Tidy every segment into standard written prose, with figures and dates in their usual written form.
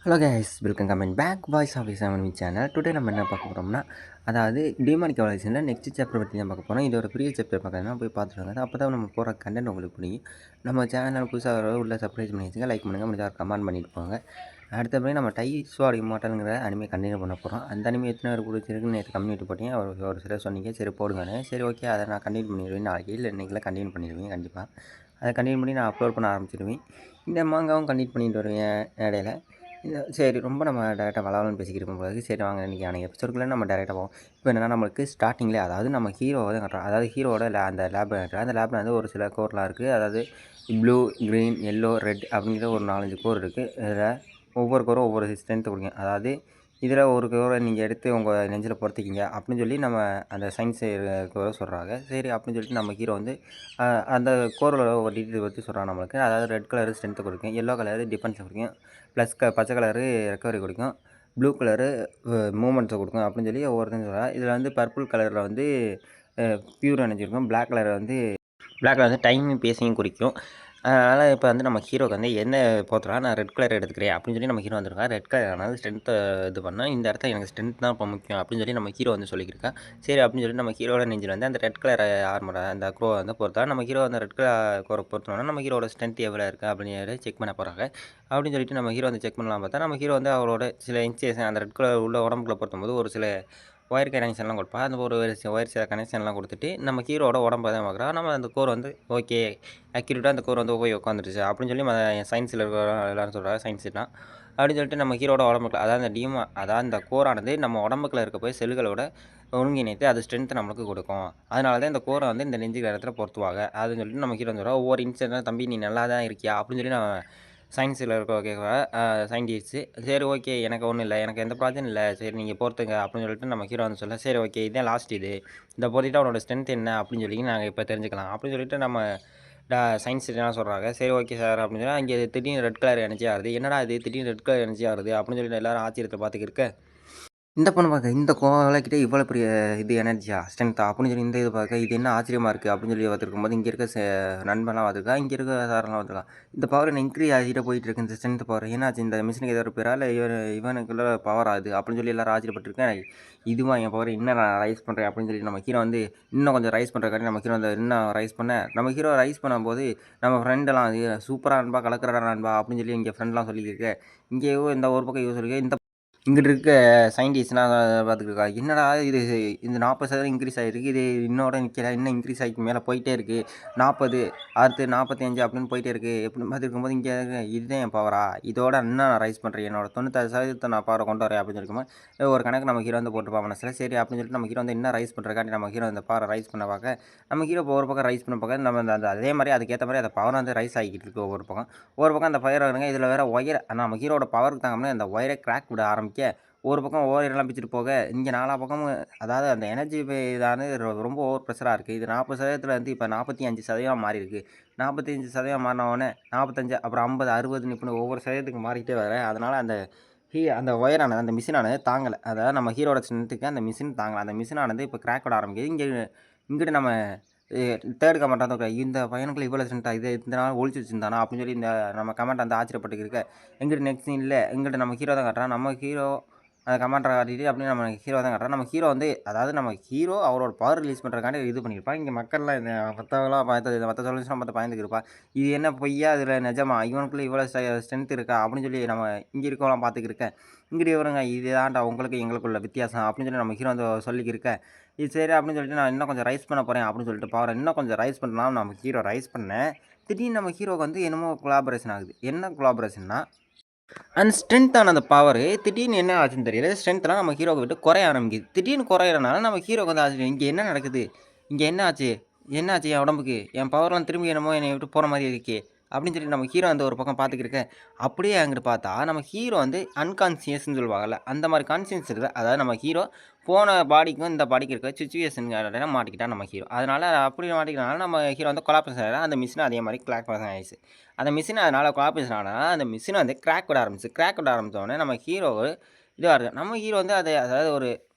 Hello guys, welcome comment back voice of இசாமன் channel. Today நம்ம என்ன பார்க்க போகிறோம்னா, அதாவது டிமானிக் எவல்யூஷனில் நெக்ஸ்ட் சாப்டர் பற்றி தான் பார்க்க போகிறோம். இது ஒரு பெரிய சாப்டர் பார்க்கறதுனா போய் பார்த்துட்டு வாங்க. அப்போ தான் நம்ம போகிற கண்டென்ட் உங்களுக்கு பிடிக்கும். நம்ம சேனல் புதுசாக உள்ள சப்ஸ்கிரைப் பண்ணி வச்சுங்க, லைக் பண்ணுங்கள், முடிஞ்சால் கமெண்ட் பண்ணிட்டு போங்க. அடுத்தபடி நம்ம டை ஸ்வாட் இம்மோர்டல்ங்கிற அனிமே கண்டினியூ பண்ண போகிறோம். அந்த அனிமே எத்தனை பேர் பிடிச்சிருக்குன்னு நேற்று கம்யூனிட்டி போட்டீங்க, ஒரு சிலர் சொன்னீங்க, சரி போடுங்க. சரி ஓகே, அதை நான் கண்டினியூ பண்ணிடுவேன். நாளைக்கு இல்லை இன்றைக்கெல்லாம் கண்டினியூ பண்ணிடுவேன் கண்டிப்பாக. அதை கண்டினியூ பண்ணி நான் அப்லோட் பண்ண ஆரம்பிச்சிடுவேன். இந்த மாங்காவும் கண்டினியூ பண்ணிட்டு வருவேன் இடையில. சரி, ரொம்ப நம்ம டேரெக்டாக வளவலன்னு பேசிக்கிட்டு போது. சரி வாங்க, இன்றைக்கி அன்றைக்கி எபிசோடுக்குள்ளே நம்ம டேரெக்டாக போவோம். இப்போ என்னென்னா, நம்மளுக்கு ஸ்டார்டிங்கில் அதாவது நம்ம ஹீரோவை தான் கட்டுறோம். அதாவது ஹீரோவோட அந்த லேப் அந்த லேபில் வந்து ஒரு சில கோர்லாம் இருக்குது. அதாவது ப்ளூ, க்ரீன், எல்லோ, ரெட் அப்படிங்கிற ஒரு 4-5 கோர் இருக்குது. இதில் ஒவ்வொரு கோரும் ஒவ்வொரு ஸ்ட்ரென்த்து கொடுக்கும். அதாவது இதில் ஒரு கோரை நீங்கள் எடுத்து உங்கள் நெஞ்சில் பொறுத்திக்கிங்க அப்படின்னு சொல்லி நம்ம அந்த சயின்ஸ் கோரை சொல்கிறாங்க. சரி அப்படின்னு சொல்லிட்டு நம்ம ஹீரோ வந்து அந்த கோரோட ஒரு டீட்டெயில் பற்றி சொல்கிறாங்க நம்மளுக்கு. அதாவது ரெட் கலரு ஸ்ட்ரென்த்து கொடுக்கும், எல்லோ கலரு டிஃபென்ஸ் கொடுக்கும், ப்ளஸ் பச்சை கலரு ரெக்கவரி கொடுக்கும், ப்ளூ கலரு மூமெண்ட்ஸை கொடுக்கும் அப்படின்னு சொல்லி ஒவ்வொருத்தரும் சொல்கிறாங்க. இதில் வந்து பர்பிள் கலரில் வந்து பியூர் எனர்ஜி இருக்கும், பிளாக் கலர் வந்து டைமும் பேசியும் குறிக்கும். அதனால் இப்போ வந்து நம்ம ஹீரோக்கு வந்து என்ன போத்துறா, நான் ரெட் கலர் எடுத்துக்கிறேன் அப்படின்னு சொல்லி நம்ம ஹீரோ வந்துருக்கா. ரெட் கலர் ஆனது ஸ்ட்ரென்த்தை இது பண்ணால் இந்த இடத்துல எனக்கு ஸ்ட்ரென்த் தான் இப்போ முக்கியம் அப்படின்னு சொல்லி நம்ம ஹீரோ வந்து சொல்லியிருக்கா. சரி அப்படின்னு சொல்லி நம்ம ஹீரோட நெஞ்சில் வந்து அந்த ரெட் கலர் ஆர்மர் அந்த க்ரோ வந்து பொறுத்தா நம்ம ஹீரோ அந்த ரெட் கலர் கோரை பொறுத்தோன்னா நம்ம ஹீரோட ஸ்ட்ரென்த் எவ்வளோ இருக்குது அப்படின்னு செக் பண்ண போகிறாங்க. அப்படின்னு சொல்லிட்டு நம்ம ஹீரோ வந்து செக் பண்ணலாம் பார்த்தா நம்ம ஹீரோ வந்து அவரோட சில இன்ச்சேஷன் அந்த ரெட் கலர் உள்ள உடம்புக்குள்ள பொறுத்தும்போது ஒரு சில ஒயர் கனெக்ஷன்லாம் கொடுப்பா. அந்த ஒரு ஒயர் சில கனெக்ஷன்லாம் கொடுத்துட்டு நம்ம ஹீரோட உடம்பை தான் பார்க்குறா. நம்ம அந்த கோர் வந்து ஓகே அக்யூரேட்டாக அந்த கோர் வந்து போய் உட்காந்துருச்சு அப்படின்னு சொல்லி சயின்ஸில் இருக்கிற எல்லாரும் சொல்கிறாங்க, சயின்ஸ்லாம் அப்படின்னு சொல்லிட்டு நம்ம ஹீரோட உடம்புக்குள்ள அதாவது அதாவது அந்த கோரானது நம்ம உடம்புக்குள்ள இருக்க போய் செல்களோட ஒருங்கிணைத்து அது ஸ்ட்ரென்த் நம்மளுக்கு கொடுக்கும். அதனால தான் இந்த கோரை வந்து இந்த நெஞ்சுக்கிற இடத்துல பொறுத்துவாங்க அப்படின்னு சொல்லிட்டு நம்ம ஹீரோ சொல்கிறோம். ஒவ்வொரு இன்சிடென்ட் தம்பி நீ நல்லா தான் இருக்கியா அப்படின்னு சொல்லி நான் சயின்ஸில் இருக்க கேட்குற சயின்டிஸ்ட்டு. சரி ஓகே, எனக்கு ஒன்றும் இல்லை, எனக்கு எந்த ப்ராப்ளமும் இல்லை, சரி நீங்கள் பொறுத்துங்க அப்படின்னு சொல்லிட்டு நம்ம ஹீரோ வந்து சொல்ல. சரி ஓகே, இதுதான் லாஸ்ட் இதை பொறுத்திட்டு அவனோட ஸ்ட்ரென்த் என்ன அப்படின்னு சொல்லி நாங்கள் இப்போ தெரிஞ்சுக்கலாம் அப்படின்னு சொல்லிட்டு நம்ம சயின்ஸ் என்ன சொல்கிறாங்க. சரி ஓகே சார் அப்படின்னு சொல்லி அங்கே திடீர்னு ரெட் கலர் எனர்ஜி ஆகுது. என்னடா இது திடீர்னு ரெட் கலர் எனர்ஜி ஆகுது அப்படின்னு சொல்லிட்டு எல்லோரும் ஆச்சரியத்தை பார்த்துக்கிருக்க. இந்த பொண்ணு பார்க்க இந்த கோவலைக்கிட்டே இவ்வளோ பெரிய இது எனர்ஜியா ஸ்ட்ரென்த்தா அப்படின்னு சொல்லி இந்த இது பார்க்க இது என்ன ஆச்சரியமாக இருக்குது அப்படின்னு சொல்லி பார்த்துருக்கும் போது இங்கே இருக்க நண்பன்லாம் பார்த்துருக்கா, இங்கே இருக்க சாரெல்லாம் பார்த்துருக்கா. இந்த பவர் என்ன இன்க்ரீஸ் ஆகிட்டே போயிட்டு இருக்கு இந்த ஸ்ட்ரென்த் பவர். ஏன்னாச்சு இந்த மிஷினுக்கு ஏதாவது பேரா இல்லை இவனுக்குள்ள பவர் ஆகுது அப்படின்னு சொல்லி எல்லாரும் ஆச்சரியப்பட்டிருக்கேன். இதுவா என் பவர் இன்னும் நான் ரைஸ் பண்ணுறேன் அப்படின்னு சொல்லி நம்ம ஹீரோ வந்து இன்னும் கொஞ்சம் ரைஸ் பண்ணுறக்காண்டி நம்ம ஹீரோ வந்து இன்னும் ரைஸ் பண்ண நம்ம ஹீரோ ரைஸ் பண்ணும்போது நம்ம ஃப்ரெண்டெல்லாம் சூப்பராக நண்பா கலக்கிறா நண்பா அப்படின்னு சொல்லி இங்கே ஃப்ரெண்ட்லாம் சொல்லியிருக்கேன். இங்கேயோ இந்த ஒரு பக்கம் யூஸ் இருக்கு. இந்த இங்கிட்டு இருக்க சயின்டிஸ்ட்லாம் பார்த்துக்கிருக்கா. என்னடா இது இந்த 40% இன்க்ரீஸ் ஆகிருக்கு, இது இன்னோட நிற்கல, இன்னும் இன்க்ரீஸ் ஆகிக்கு மேலே போயிட்டே இருக்குது, 40 அடுத்து 45 அப்படின்னு போயிட்டே இருக்குது. எப்படி பார்த்துருக்கும்போது இங்கே இதுதான் என் பவரா, இதோட இன்னும் நான் ரைஸ் பண்ணுறேன், என்னோட 96% நான் பவரை கொண்டு வரேன் அப்படின்னு சொல்லிக்கும்போது ஒரு கணக்கு நம்ம ஹீரோ வந்து போட்டுருப்பா மனசில். சரி அப்படின்னு சொல்லிட்டு நம்ம ஹீரோ வந்து இன்னும் ரைஸ் பண்ணுறக்காண்டி நம்ம ஹீரோ அந்த பவரை ரைஸ் பண்ண பார்க்க நம்ம ஹீரோ ஒரு பக்கம் ரைஸ் பண்ண பார்க்க நம்ம அந்த அதே மாதிரி அதுக்கேற்ற மாதிரி அந்த பவர் வந்து ரைஸ் ஆகிக்கிட்டு இருக்குது ஒவ்வொரு பக்கம் அந்த ஃபயர் வருங்க. இதில் வேறு ஒயர் நம்ம ஹீரோட பவருக்கு தாங்க அந்த ஒயரை கிராக் விட ஆரம்பிக்க ஒரு பக்கம் ஓவரெல்லாம் பிச்சுட்டு போக இங்கே நாலா பக்கமும் அதாவது அந்த எனர்ஜி இதானது ரொம்ப ஓவர் ப்ரெஷராக இருக்குது. இது 40% வந்து இப்போ 45% மாறி இருக்குது. 45% மாறினவுடனே 45 அப்புறம் 50 60 இப்படி ஒவ்வொரு சதவீதத்துக்கு மாறிக்கிட்டே வர அதனால் அந்த ஒயரானது அந்த மிஷினானது தாங்கலை. அதாவது நம்ம ஹீரோட ஸ்ட்ரென்த்துக்கு அந்த மிஷின் தாங்கலை. அந்த மிஷினானது இப்போ கிராக் விட ஆரம்பிக்குது. இங்கிட்டு நம்ம தேர்ட் கமெண்ட் வந்து இந்த பையனுக்குள்ள இவ்வளோ ஸ்ட்ரென்த்தாக இது இந்த நாள் ஒழிச்சு வச்சுருந்தானா அப்படின்னு சொல்லி இந்த நம்ம கமெண்ட் வந்து ஆச்சரியப்பட்டு இருக்க. எங்கிட்ட நெக்ஸ்ட் இல்லை எங்கிட்ட நம்ம ஹீரோ தான் காட்டுறான். நம்ம ஹீரோ அந்த கமாண்டரை காட்டிட்டு அப்படின்னு நம்ம ஹீரோ தான் காட்டுறோம். நம்ம ஹீரோ வந்து அதாவது நம்ம ஹீரோ அவரோட பவர் ரிலீஸ் பண்ணுறதுக்காண்டி இது பண்ணியிருப்பான். இங்கே மக்கள்லாம் இந்த மற்றவங்களாம் பார்த்து மற்ற சொல்யூஷன் மற்ற பயந்துக்கிருப்பா. இது என்ன பொய்யா இதில் நிஜமா இவனுக்குள்ளே இவ்வளோ ஸ்ட்ரென்த் இருக்கா அப்படின்னு சொல்லி நம்ம இங்கே இருக்கவங்களாம் பார்த்துக்கிருக்கேன். இங்கிட்டு இவருங்க இது தான்டா உங்களுக்கு எங்களுக்குள்ள வித்தியாசம் அப்படின்னு சொல்லி நம்ம ஹீரோ வந்து சொல்லிக்கிருக்கேன். இது சரி அப்படின்னு சொல்லிட்டு நான் இன்னும் கொஞ்சம் ரைஸ் பண்ண போகிறேன் அப்படின்னு சொல்லிட்டு பவரை இன்னும் கொஞ்சம் ரைஸ் பண்ணலாம் நம்ம ஹீரோ ரைஸ் பண்ணேன். திடீர்னு நம்ம ஹீரோக்கு வந்து என்னமோ கொலாபரேஷன் ஆகுது. என்ன கொலாபரேஷன்னா அந்த ஸ்ட்ரென்த்தான அந்த பவரு திடீர்னு என்ன ஆச்சுன்னு தெரியல. ஸ்ட்ரென்த்லாம் நம்ம ஹீரோவை விட்டு குறைய ஆரம்பிக்குது. திடீர்னு குறையிறனால நம்ம ஹீரோக்கு வந்து ஆச்சு இங்கே என்ன நடக்குது, இங்கே என்ன ஆச்சு, என்ன ஆச்சு என் உடம்புக்கு, என் பவர்லாம் திரும்பி என்னமோ என்னை விட்டு போகிற மாதிரி இருக்கே அப்படின்னு சொல்லி நம்ம ஹீரோ வந்து ஒரு பக்கம் பார்த்துக்கிருக்க. அப்படியே அங்கிட்டு பார்த்தா நம்ம ஹீரோ வந்து அன்கான்சியஸ்ன்னு சொல்லுவாங்கல்ல, அந்த மாதிரி கான்சியன்ஸ் இல்லை. அதாவது நம்ம ஹீரோ போன பாடிக்கும் இந்த பாடிக்கு இருக்க சுச்சுவேஷன் மாட்டிக்கிட்டா நம்ம ஹீரோ. அதனால் அப்படி மாட்டிக்கிறனால நம்ம ஹீரோ வந்து கொலாப்ரேஷன் ஆகிடும். அந்த மிஷின் அதே மாதிரி கொலாப்ரேஷன் ஆகிடுச்சு. அந்த மிஷின் அதனால் கொலாப்ரேஷன் ஆனால் அந்த மிஷினை வந்து கிராக் விட ஆரம்பிச்சு. கிராக் விட ஆரம்பித்தோடனே நம்ம ஹீரோ இதுவாக இருக்குது. நம்ம ஹீரோ வந்து அதாவது ஒரு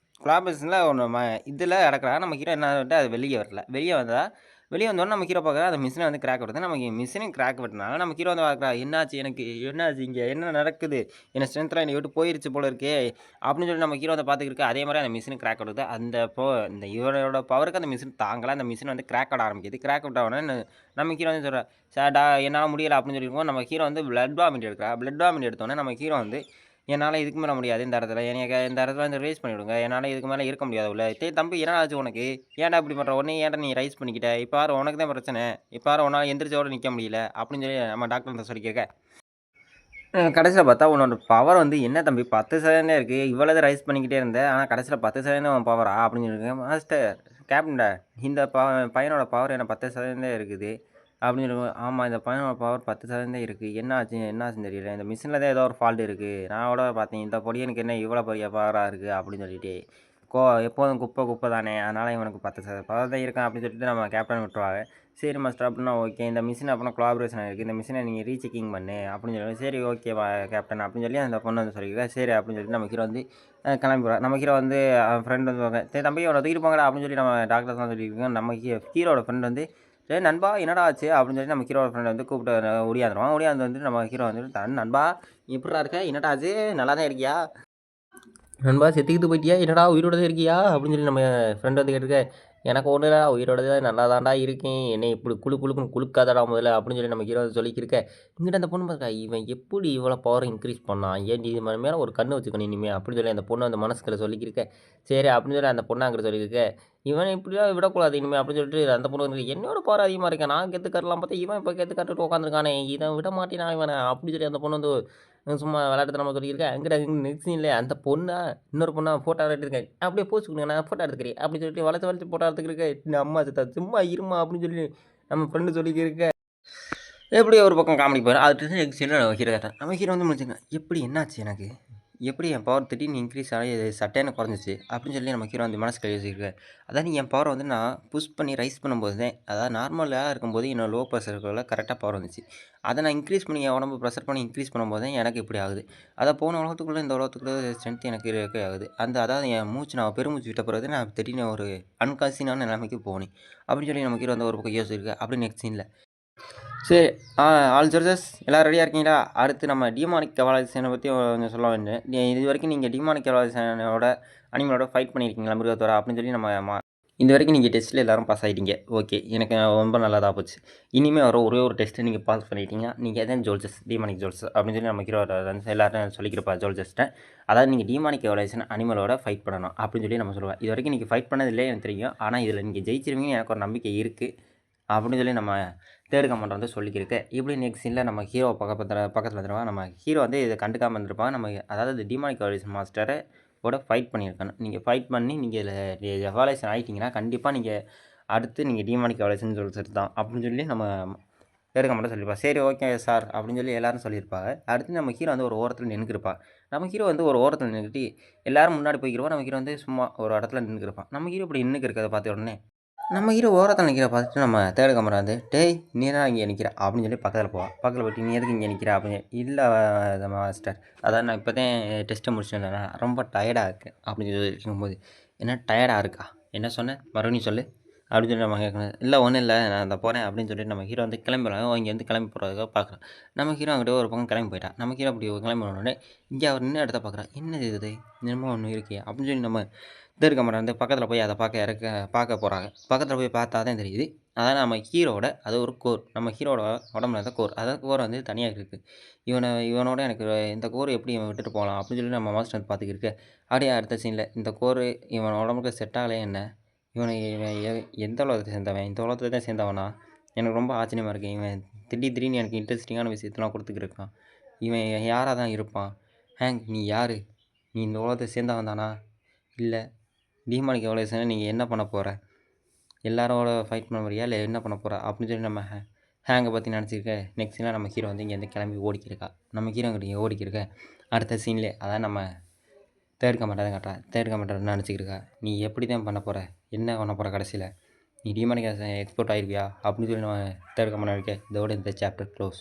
கொலாபரேஷனில் ஒன்று இதில் நடக்கிறா நம்ம ஹீரோ என்ன அது வெளியே வரல. வெளியே வந்தால் வெளியே வந்தோடனே நம்ம ஹீரோ பார்க்குறா அந்த மிஷினை வந்து கிராக் விடுது. நமக்கு மிஷினையும் கிராக் விட்டனால நம்ம ஹீரோ வந்து பார்க்குறா, என்னாச்சு எனக்கு? என்னாச்சு இங்கே? என்ன நடக்குது? என்ன ஸ்ட்ரென்த்லாம் என்னை விட்டு போயிருச்சு போல இருக்கே! அப்படின்னு சொல்லி நம்ம ஹீரோ வந்து பார்த்துக்கிட்டு அதே மாதிரி அந்த மிஷின் கிராக் விடுது. இந்த இவரோட பவருக்கு அந்த மிஷின் தாங்கல. அந்த மிஷின் வந்து கிராக் விட ஆரம்பிக்குது. கிராக் விட்ட உடனே நம்ம ஹீரோ வந்து சொல்கிறா, "சார்டா என்னால் முடியல" அப்படின்னு சொல்லியிருக்கோம். நம்ம ஹீரோ வந்து பிளட் வாமிட் எடுக்கிறா. பிளட் வாமிட் எடுத்தோடனே நம்ம ஹீரோ வந்து என்னால் இதுக்கு மேலே முடியாது இந்த இடத்துல. என்னைய இந்த இடத்துல வந்து ரைஸ் பண்ணி விடுங்க. என்னால் இதுக்கு மேலே இருக்க முடியாது உள்ள. டேய் தம்பி என்னடா ஆச்சு உனக்கு? ஏன்டா இப்படி பண்ணுற? உடனே ஏன்டா நீ ரைஸ் பண்ணிக்கிட்ட? இப்போ பாரு உனக்கு தான் பிரச்சனை. இப்போ பாரு உன்னால் எந்திரிச்சோட நிற்க முடியல அப்படின்னு சொல்லி நம்ம டாக்டர் வந்து சொல்லியிருக்க. கடைசியில் பார்த்தா உன்னோட பவர் வந்து என்ன தம்பி 10% தான் இருக்குது. இவ்வளவு ரைஸ் பண்ணிக்கிட்டே இருந்தேன். ஆனால் கடைசியில் 10% உன் பவரா அப்படின்னு சொல்லியிருக்கேன். மாஸ்டர் கேப்டன்டா இந்த பையனோட பவர் என்ன 10% தான் இருக்குது அப்படின்னு சொல்லுவோம். ஆமாம் இந்த பையனோட பவர் 10% தான் இருக்குது. என்ன ஆச்சுன்னு தெரியல. இந்த மிஷினில் தான் ஏதோ ஒரு ஃபால்ட் இருக்குது. நான் கூட பார்த்தேன் இந்த பொடியனுக்கு என்ன இவ்வளோ பெரிய பவராக இருக்குது அப்படின்னு சொல்லிட்டு. எப்போதும் குப்பை தானே அதனால் இவனுக்கு 10% பவர் தான் இருக்கான் அப்படின்னு சொல்லிட்டு நம்ம கேப்டன் விட்டுருவாங்க. சரி மாஸ்டர் அப்படின்னா ஓகே. இந்த மிஷின் அப்புறம் கொலாபரேஷன் இருக்குது. இந்த மிஷினை நீங்கள் ரீசெக்கிங் பண்ணு அப்படின்னு சொல்லி சரி ஓகே கேப்டன் அப்படின்னு சொல்லி அந்த பொண்ணு வந்து சொல்லியிருக்கேன். சரி அப்படின்னு சொல்லிட்டு நம்ம ஹீரோ வந்து கிளம்பி போகிறோம். நம்ம ஹீரோ வந்து அவன் ஃப்ரெண்ட் வந்து சரி தம்பி அவனை தூக்கிட்டு போங்கடா அப்படின்னு சொல்லி நம்ம டாக்டர் தான் சொல்லியிருக்கோம். நம்ம ஹீரோட ஃப்ரெண்ட் வந்து சரி நண்பா என்னடா ஆச்சு அப்படின்னு சொல்லி நம்ம ஹீரோட ஃப்ரெண்ட் வந்து கூப்பிட்டு ஓடியாந்துருவான். ஓடியாந்து வந்து நம்ம ஹீரோ வந்து நண்பா எப்படிடா இருக்க? என்னடா ஆச்சு? நல்லா தான் இருக்கியா? நண்பா செத்துக்கிட்டு போயிட்டியா? என்னடா உயிரோட தான் இருக்கியா? அப்படின்னு சொல்லி நம்ம ஃப்ரெண்ட் வந்து கேட்டிருக்க. எனக்கு ஒன்றும் இல்லைடா உயிரோட தான் நல்லா தான்டா இருக்கேன். என்னை இப்படி குளுக்குன்னு குளுக்காதடா முதல்ல அப்படின்னு சொல்லி நம்ம ஹீரோ சொல்லிக்கிருக்க. இங்கிட்ட அந்த பொண்ணு பார்க்கா இவன் எப்படி இவ்வளோ பவர் இன்க்ரீஸ் பண்ணான்? ஏன் இது மேலே ஒரு கண்ணு வச்சுக்கணும் இனிமே அப்படின்னு சொல்லி அந்த பொண்ணு அந்த மனசுக்குள்ள சொல்லிக்கிருக்க. சரி அப்படின்னு சொல்லி அந்த பொண்ணு அங்கிட்ட சொல்லியிருக்க. இவனை இப்படிலாம் விடக்கூடாது இனிமே அப்படின்னு சொல்லிட்டு அந்த பொண்ணு வந்து என்னோட பவர் அதிகமாக இருக்கேன். நான் கெத்து காட்டலாம் பார்த்தா இவன் இப்போ கெத்து காட்டுட்டு உட்காந்துருக்கானே இதை விட மாட்டேனா இவனை அப்படின்னு சொல்லி அந்த பொண்ணு வந்து சும்மா விளையாட்டுத்தனமா சொல்லியிருக்கேன். அங்கிட்ட நெக்ஸ்ட் சீன்ல அந்த பொண்ணா இன்னொரு பொண்ணா ஃபோட்டோ எடுத்துருக்கேன். அப்படியே போஸ்ட் கொடுங்க நான் ஃபோட்டோ எடுத்துக்கிறேன் அப்படின்னு சொல்லிட்டு வளைச்சு ஃபோட்டோ எடுத்துக்கிறேன். இந்த அம்மா சித்தா சும்மா இருமா அப்படின்னு சொல்லி நம்ம ஃப்ரெண்டு சொல்லிக்கிருக்க. எப்படி ஒரு பக்கம் காமெடி போயிடும். அடுத்து நெக்ஸ்ட் சீனில் நம்ம ஹீரோ கேட்டேன். நம்ம ஹீரோ வந்து முடிச்சுங்க எப்படி என்னாச்சு எனக்கு? எப்படி என் பவர் திடீர்னு இன்க்ரீஸ் ஆகி சட்டையான குறைஞ்சிச்சு அப்படின்னு சொல்லி நம்ம ஹீரோ வந்து மனசு யோசிச்சிருக்காரு. அதாவது என் பவர் வந்து நான் புஷ் பண்ணி ரைஸ் பண்ணும்போது தான் அதாவது நார்மலாக இருக்கும்போது என்னோட லோ ப்ரெஷர் இருக்கிறதுல கரெக்டாக பவர் வந்துச்சு. அதை நான் இன்க்ரீஸ் பண்ணி என் உடம்பு ப்ரெஷர் பண்ணி இன்க்ரீஸ் பண்ணும்போது தான் எனக்கு இப்படி ஆகுது. அதை போன உலகத்துக்குள்ளே இந்த உலகத்துக்குள்ளே ஸ்ட்ரென்த் எனக்கு இருக்கே ஆகுது. அதாவது என் மூச்சு நான் பெருமூச்சு விட்ட பிறகு நான் திடீர்னு ஒரு அன்கான்சியஸான நிலைமைக்கு போனேன் அப்படின்னு சொல்லி நம்ம ஹீரோ வந்து ஒரு பக்கம் யோசிச்சிருக்கேன். அப்படி நெக்ஸ்ட் சீனில் சரி ஆல் ஜட்ஜஸ் எல்லோரும் ரெடியாக இருக்கீங்களா? அடுத்து நம்ம டீமானிக் கவாலிசேனை பற்றி கொஞ்சம் சொல்ல வேண்டியது. இது வரைக்கும் நீங்கள் டீமானிக் கவாலிசேனோட அனிமலோட ஃபைட் பண்ணியிருக்கீங்களா மிருகத்தோட அப்படின்னு சொல்லி நம்ம இந்த வரைக்கும் நீங்கள் டெஸ்ட்டில் எல்லோரும் பாஸ் ஆகிட்டீங்க. ஓகே எனக்கு ரொம்ப நல்லதாக போச்சு. இனிமேல் வர ஒரே ஒரு டெஸ்ட்டு நீங்கள் பாஸ் பண்ணிட்டீங்க. நீங்கள் எதான் ஜோல்ஜஸ் டீமானிக் ஜோல்ஸ் அப்படின்னு சொல்லி நம்ம ஹீரோ எல்லாரும் சொல்லிக்கிறப்பா ஜோல்ஜஸ்ட்டை. அதாவது நீங்கள் டீமானிக் கவாலிசேன் அனிமலோட ஃபைட் பண்ணணும் அப்படின்னு சொல்லி நம்ம சொல்லுவோம். இது வரைக்கும் நீங்கள் ஃபைட் பண்ணதில்லையே எனக்கு தெரியும். ஆனால் இதில் நீங்கள் ஜெயிச்சிருவீங்கன்னு எனக்கு ஒரு நம்பிக்கை இருக்குது அப்படின்னு சொல்லி நம்ம தேர்ட் கமெண்ட் வந்து சொல்லிக்கிருக்கு. இப்படி நெக்ஸ்ட் சீனில் நம்ம ஹீரோ பக்கத்தில் வந்துடுவான். நம்ம ஹீரோ வந்து இதை கண்டுக்காமல் இருந்திருப்பான். நம்ம அதாவது டீமானிக் கவாலிசேன் மாஸ்டரை ஃபைட் பண்ணியிருக்கணும். நீங்கள் ஃபைட் பண்ணி நீங்கள் இதில் எவாலுவேஷன் ஆகிட்டிங்கன்னா கண்டிப்பாக நீங்கள் அடுத்து நீங்கள் டீமானிக் கவாலிசேன் சொல்லிட்டு தான் அப்படின்னு சொல்லி நம்ம தேர்ட் கமெண்ட்டை சொல்லியிருப்பா. சரி ஓகே சார் அப்படின்னு சொல்லி எல்லோரும் சொல்லியிருப்பாங்க. அடுத்து நம்ம ஹீரோ வந்து ஒரு ஓரத்தில் நின்றுருப்பா. நம்ம ஹீரோ வந்து ஒரு ஓரத்தில் நின்றுட்டு எல்லோரும் முன்னாடி போய்க்கிறப்பா நம்ம ஹீரோ வந்து சும்மா ஒரு இடத்துல நின்றுருப்பான். நம்ம ஹீரோ இப்படி நின்றுக்கிறத பார்த்த உடனே நம்ம ஹீரோ ஓரத்தில் நிற்கிற பார்த்துட்டு நம்ம தேர்ட் கமரா வந்து டேய் நீ என்ன இங்கே நிற்கிற அப்படின்னு சொல்லி பக்கத்தில் போவான். பக்கத்தில் போய்ட்டு நீ எதுக்கு இங்கே நிற்கிற அப்படின்னு இல்லை மாஸ்டர் அதாவது நான் இப்போ தான் டெஸ்ட்டை முடிச்சுட்டேன் ரொம்ப டயர்டாக இருக்குது அப்படின்னு சொல்லி இருக்கும்போது என்ன டயர்டாக இருக்கா என்ன சொன்னேன் மறுபடியும் சொல்லு அப்படின்னு சொல்லி நம்ம கேட்கணும். இல்லை ஒன்றும் இல்லை நான் அந்த போகிறேன் அப்படின்னு சொல்லிட்டு நம்ம ஹீரோ வந்து கிளம்பிடுவாங்க. இங்கேருந்து கிளம்பி போகிறதுக்காக பார்க்குறோம். நம்ம ஹீரோ அங்கிட்ட ஒரு பக்கம் கிளம்பி போயிட்டான். நம்ம ஹீரோ அப்படி கிளம்பி போனோடனே இங்கே அவர் நின்று இடத்த பார்க்குறான். என்னது இது என்னமோ ஒன்று இருக்கே அப்படின்னு சொல்லி நம்ம தேர்ட் கமரா வந்து பக்கத்தில் போய் அதை பார்க்க போகிறாங்க. பக்கத்தில் போய் பார்த்தா தான் தெரியுது அதான் நம்ம ஹீரோட அது ஒரு கோர். நம்ம ஹீரோட உடம்புல இருந்த கோர் அதாவது கோர் வந்து தனியாக இருக்குது. இவனோட எனக்கு இந்த கோர் எப்படி இவன் விட்டுட்டு போகலாம் அப்படின்னு சொல்லி நம்ம மாஸ்டர் வந்து பார்த்துக்கிருக்கு. அப்படியே அடுத்த சீனில் இந்த கோர் இவன் உடம்புக்கு செட் ஆகலையே என்ன இவன் எந்த உலகத்தை சேர்ந்தவன் இந்த உலகத்தை தான் சேர்ந்தவனா எனக்கு ரொம்ப ஆச்சரியமாக இருக்குது. இவன் திடீர்னு எனக்கு இன்ட்ரெஸ்டிங்கான விஷயத்தெல்லாம் கொடுத்துக்கிருக்கான். இவன் யாராக தான் இருப்பான்? ஹேங் நீ யார்? நீ இந்த உலகத்தை சேர்ந்தவன் தானா? இல்லை டீமானிக் எவல்யூஷனை நீங்கள் என்ன பண்ண போகிற? எல்லாரோட ஃபைட் பண்ண போறியா இல்லை என்ன பண்ண போகிற அப்படின்னு சொல்லி நம்ம ஹேங்கை பற்றி நினச்சிருக்க. நெக்ஸ்ட் சீனில் நம்ம ஹீரோ வந்து இங்கேருந்து கிளம்பி ஓடிக்கிருக்கா. நம்ம ஹீரோ இங்கே ஓடிக்கிருக்க. அடுத்த சீன்லேயே அதான் நம்ம தேர்ட் கமெண்ட்டை தான் காட்டுறேன். தேர்ட் கமெண்ட்டை நினச்சிக்கிருக்கா. நீ எப்படி தான் பண்ண போகிற? என்ன பண்ண போகிற கடைசியில்? நீ டீமானிக் எக்ஸ்போர்ட் ஆகிருவியா அப்படின்னு சொல்லி நம்ம தேர்ட் கமெண்ட் இருக்க. இதோட இந்த சாப்டர் க்ளோஸ்.